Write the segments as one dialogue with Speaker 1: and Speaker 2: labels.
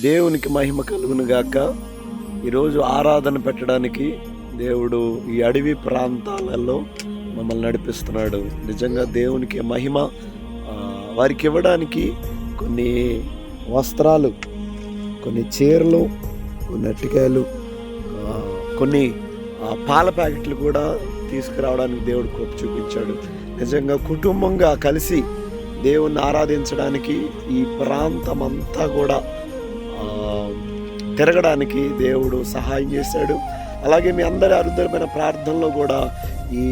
Speaker 1: దేవునికి మహిమ కలుగును గాక. ఈరోజు ఆరాధన పెట్టడానికి దేవుడు ఈ అడవి ప్రాంతాలలో మమ్మల్ని నడిపిస్తున్నాడు. నిజంగా దేవునికి మహిమ. వారికి ఇవ్వడానికి కొన్ని వస్త్రాలు, కొన్ని చీరలు, కొన్ని అరటికాయలు, కొన్ని పాల ప్యాకెట్లు కూడా తీసుకురావడానికి దేవుడు కృప చూపించాడు. నిజంగా కుటుంబంగా కలిసి దేవుణ్ణి ఆరాధించడానికి ఈ ప్రాంతం అంతా కూడా తిరగడానికి దేవుడు సహాయం చేశాడు. అలాగే మీ అందరి అరుదైన ప్రార్థనలో కూడా ఈ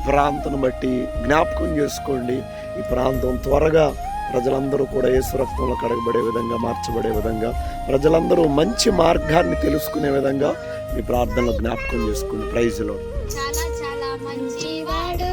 Speaker 1: ప్రాంతం బట్టి జ్ఞాపకం చేసుకోండి. ఈ ప్రాంతం త్వరగా ప్రజలందరూ కూడా యేసు రక్తంలో కడగబడే విధంగా, మార్చబడే విధంగా, ప్రజలందరూ మంచి మార్గాన్ని తెలుసుకునే విధంగా మీ ప్రార్థనలో జ్ఞాపకం చేసుకోండి. ప్రైజ్ లో
Speaker 2: చాలా మంచివాడు.